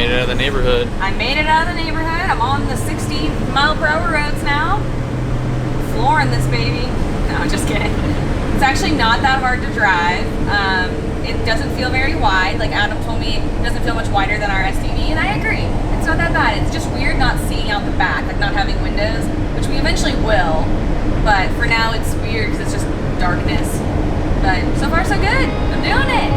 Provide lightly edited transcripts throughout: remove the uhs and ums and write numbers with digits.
made it out of the neighborhood. I made it out of the neighborhood. I'm on the 60-mile-per-hour roads now. Flooring this baby. No, I'm just kidding. It's actually not that hard to drive. It doesn't feel very wide. Like Adam told me, it doesn't feel much wider than our SUV, and I agree. It's not that bad. It's just weird not seeing out the back, like not having windows, which we eventually will. But for now, it's weird because it's just darkness. But so far, so good. I'm doing it.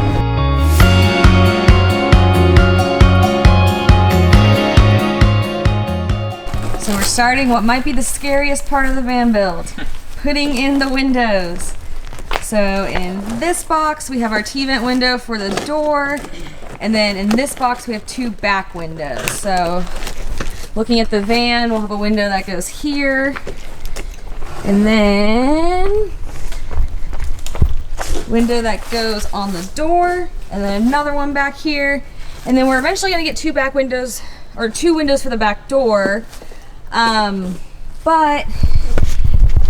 So we're starting what might be the scariest part of the van build, putting in the windows. So in this box, we have our T-vent window for the door, and then in this box, we have 2 back windows. So looking at the van, we'll have a window that goes here, and then window that goes on the door, and then another one back here, and then we're eventually gonna get 2 back windows, or 2 windows for the back door. But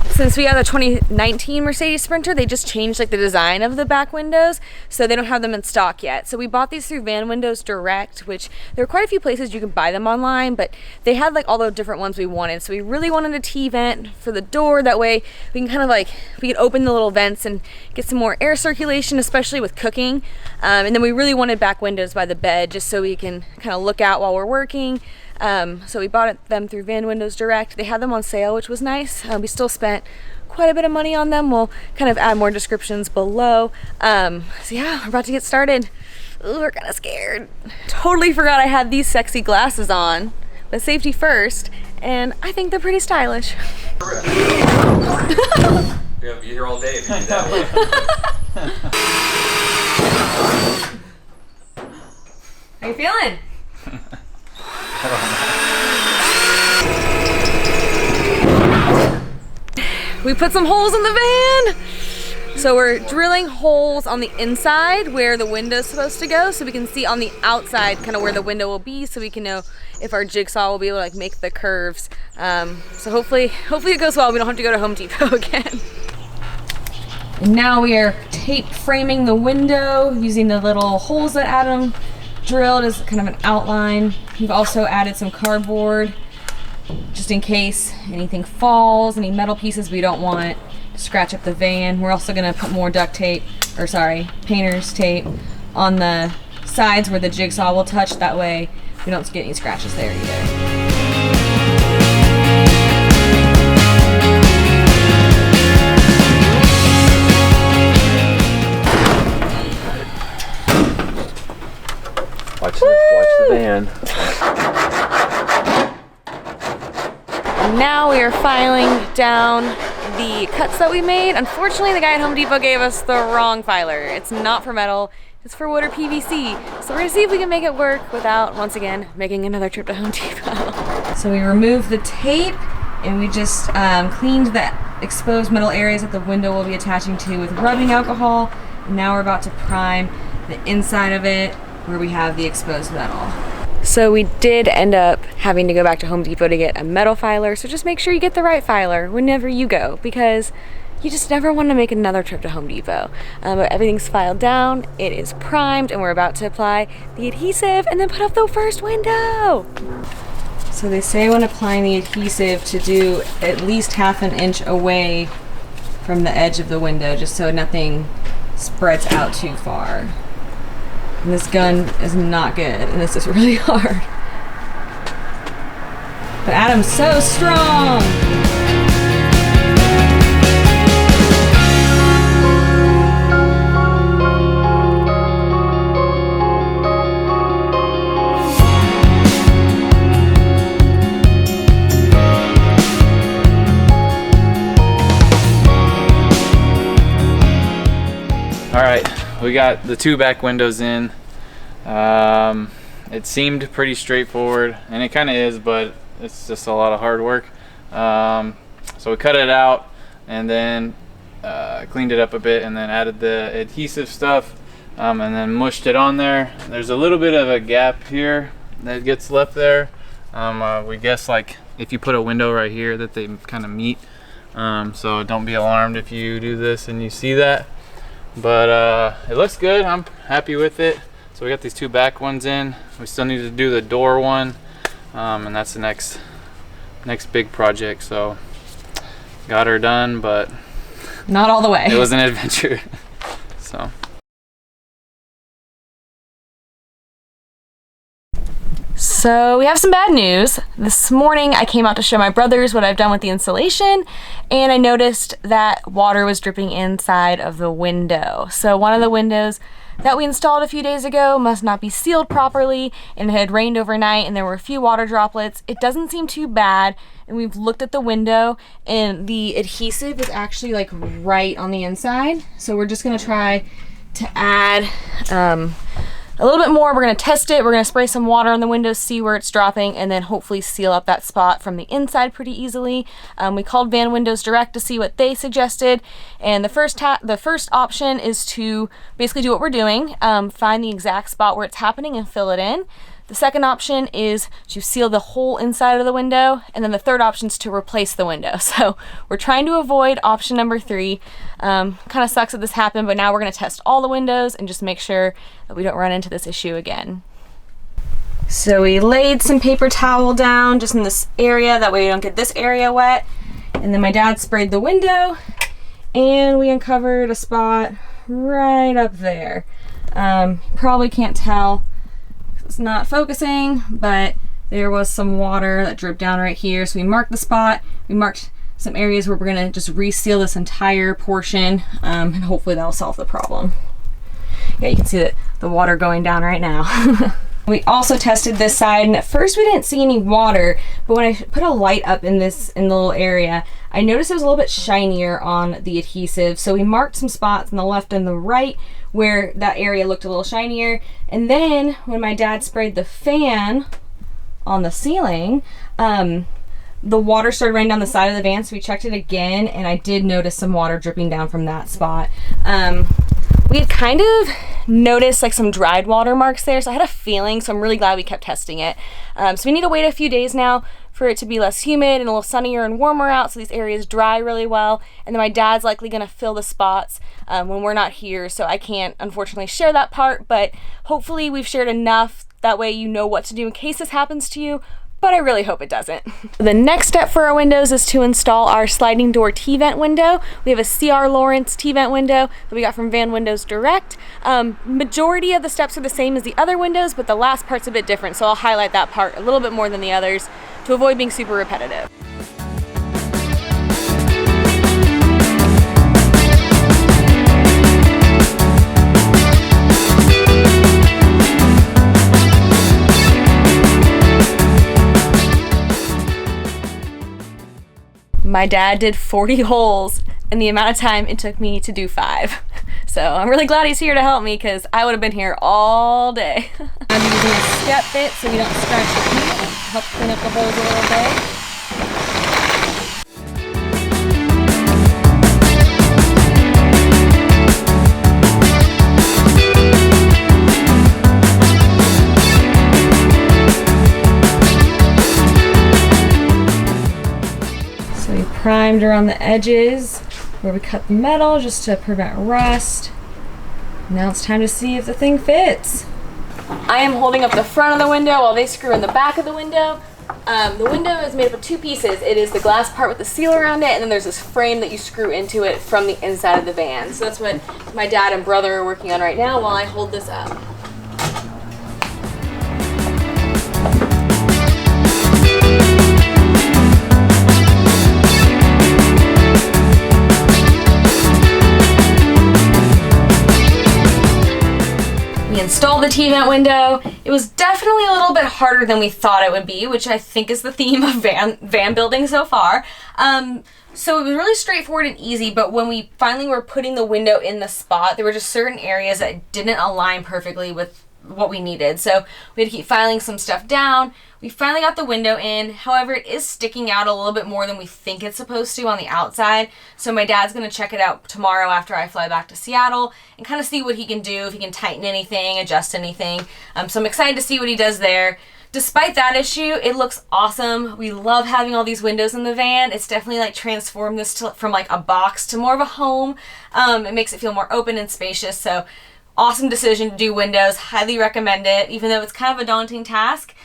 since we have the 2019 Mercedes Sprinter, they just changed like the design of the back windows, so they don't have them in stock yet. So we bought these through Van Windows Direct, which there are quite a few places you can buy them online, but they had like all the different ones we wanted. So we really wanted a T-vent for the door. That way we can kind of like, we can open the little vents and get some more air circulation, especially with cooking. And then we really wanted back windows by the bed, just so we can kind of look out while we're working. So we bought them through Van Windows Direct. They had them on sale, which was nice. We still spent quite a bit of money on them. We'll kind of add more descriptions below. So yeah, we're about to get started. Ooh, we're kind of scared. Totally forgot I had these sexy glasses on, but safety first, and I think they're pretty stylish. Yeah, be here all day if you do that. How you feeling? We put some holes in the van. So we're drilling holes on the inside where the window's supposed to go, so we can see on the outside kind of where the window will be, so we can know if our jigsaw will be able to like make the curves. So hopefully it goes well. We don't have to go to Home Depot again. And now we are tape framing the window using the little holes that Adam drilled as kind of an outline. We've also added some cardboard just in case anything falls, any metal pieces we don't want to scratch up the van. We're also gonna put more duct tape, or sorry, painter's tape on the sides where the jigsaw will touch. That way we don't get any scratches there either. Watch the van. Now we are filing down the cuts that we made. Unfortunately, the guy at Home Depot gave us the wrong filer. It's not for metal, it's for wood or PVC. So we're gonna see if we can make it work without, once again, making another trip to Home Depot. So we removed the tape and we just cleaned the exposed metal areas that the window will be attaching to with rubbing alcohol. And now we're about to prime the inside of it where we have the exposed metal. So we did end up having to go back to Home Depot to get a metal filer, so just make sure you get the right filer whenever you go, because you just never want to make another trip to Home Depot. But everything's filed down, it is primed, and we're about to apply the adhesive and then put up the first window. So they say when applying the adhesive to do at least ½ an inch away from the edge of the window, just so nothing spreads out too far. And this gun is not good, and this is really hard. But Adam's so strong! All right, we got the 2 back windows in. It seemed pretty straightforward, and it kind of is, but it's just a lot of hard work. So we cut it out and then cleaned it up a bit and then added the adhesive stuff and then mushed it on there. There's a little bit of a gap here that gets left there. We guess like if you put a window right here that they kind of meet. So don't be alarmed if you do this and you see that. But it looks good. I'm happy with it. So we got these 2 back ones in. We still need to do the door one, and that's the next big project. So got her done, but not all the way. It was an adventure. So we have some bad news. This morning I came out to show my brothers what I've done with the insulation, and I noticed that water was dripping inside of the window. So one of the windows that we installed a few days ago must not be sealed properly, and it had rained overnight and there were a few water droplets. It doesn't seem too bad, and we've looked at the window and the adhesive is actually like right on the inside. So we're just gonna try to add a little bit more. We're gonna test it. We're gonna spray some water on the windows, see where it's dropping, and then hopefully seal up that spot from the inside pretty easily. We called Van Windows Direct to see what they suggested, and the first option is to basically do what we're doing, find the exact spot where it's happening and fill it in. The second option is to seal the whole inside of the window, and then the third option is to replace the window. So we're trying to avoid option number 3. Kind of sucks that this happened, but now we're gonna test all the windows and just make sure that we don't run into this issue again. So we laid some paper towel down just in this area, that way we don't get this area wet. And then my dad sprayed the window, and we uncovered a spot right up there. Probably can't tell, it's not focusing, but there was some water that dripped down right here. So we marked the spot. We marked some areas where we're gonna just reseal this entire portion, and hopefully that'll solve the problem. Yeah, you can see the water going down right now. We also tested this side, and at first we didn't see any water, but when I put a light up in the little area, I noticed it was a little bit shinier on the adhesive. So we marked some spots on the left and the right where that area looked a little shinier. And then when my dad sprayed the fan on the ceiling, the water started running down the side of the van, so we checked it again, and I did notice some water dripping down from that spot. We had kind of noticed like some dried water marks there, so I had a feeling, so I'm really glad we kept testing it. So we need to wait a few days now for it to be less humid and a little sunnier and warmer out, so these areas dry really well. And then my dad's likely gonna fill the spots when we're not here, so I can't unfortunately share that part, but hopefully we've shared enough, that way you know what to do in case this happens to you, but I really hope it doesn't. The next step for our windows is to install our sliding door T-vent window. We have a C.R. Lawrence T-vent window that we got from Van Windows Direct. Majority of the steps are the same as the other windows, but the last part's a bit different, so I'll highlight that part a little bit more than the others to avoid being super repetitive. My dad did 40 holes in the amount of time it took me to do 5. So I'm really glad he's here to help me, because I would have been here all day. I'm using a step bit so we don't scratch the paint. Help clean up the holes a little bit. Primed around the edges where we cut the metal just to prevent rust. Now it's time to see if the thing fits. I am holding up the front of the window while they screw in the back of the window. The window is made up of 2 pieces. It is the glass part with the seal around it, and then there's this frame that you screw into it from the inside of the van. So that's what my dad and brother are working on right now while I hold this up. Installed the T-vent window. It was definitely a little bit harder than we thought it would be, which I think is the theme of van building so far. So it was really straightforward and easy, but when we finally were putting the window in the spot, there were just certain areas that didn't align perfectly with what we needed. So we had to keep filing some stuff down. We finally got the window in. However, it is sticking out a little bit more than we think it's supposed to on the outside. So my dad's gonna check it out tomorrow after I fly back to Seattle and kind of see what he can do, if he can tighten anything, adjust anything. So I'm excited to see what he does there. Despite that issue, it looks awesome. We love having all these windows in the van. It's definitely like transformed this from like a box to more of a home. It makes it feel more open and spacious. So awesome decision to do windows. Highly recommend it, even though it's kind of a daunting task.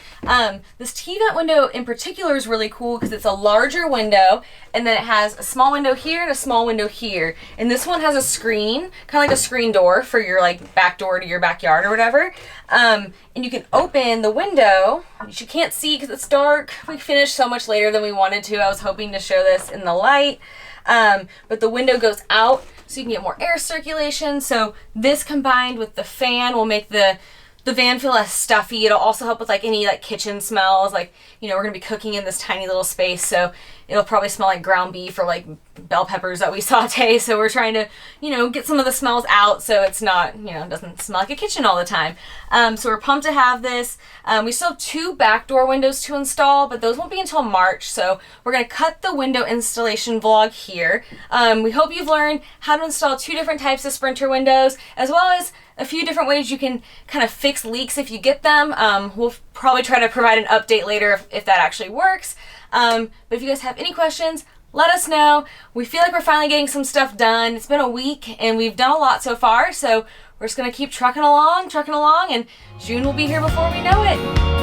This T-vent window in particular is really cool because it's a larger window, and then it has a small window here and a small window here. And this one has a screen, kind of like a screen door for your like back door to your backyard or whatever. And you can open the window, which you can't see because it's dark. We finished so much later than we wanted to. I was hoping to show this in the light. But the window goes out so you can get more air circulation. So this combined with the fan will make the van feel less stuffy. It'll also help with like any like kitchen smells. Like, you know, we're gonna be cooking in this tiny little space, so it'll probably smell like ground beef or like bell peppers that we saute. So we're trying to, you know, get some of the smells out so it's not, you know, it doesn't smell like a kitchen all the time. So we're pumped to have this. We still have 2 back door windows to install, but those won't be until March. So we're gonna cut the window installation vlog here. We hope you've learned how to install 2 different types of Sprinter windows, as well as a few different ways you can kind of fix leaks if you get them. We'll probably try to provide an update later if that actually works. But if you guys have any questions, let us know. We feel like we're finally getting some stuff done. It's been a week and we've done a lot so far, so we're just gonna keep trucking along, and June will be here before we know it.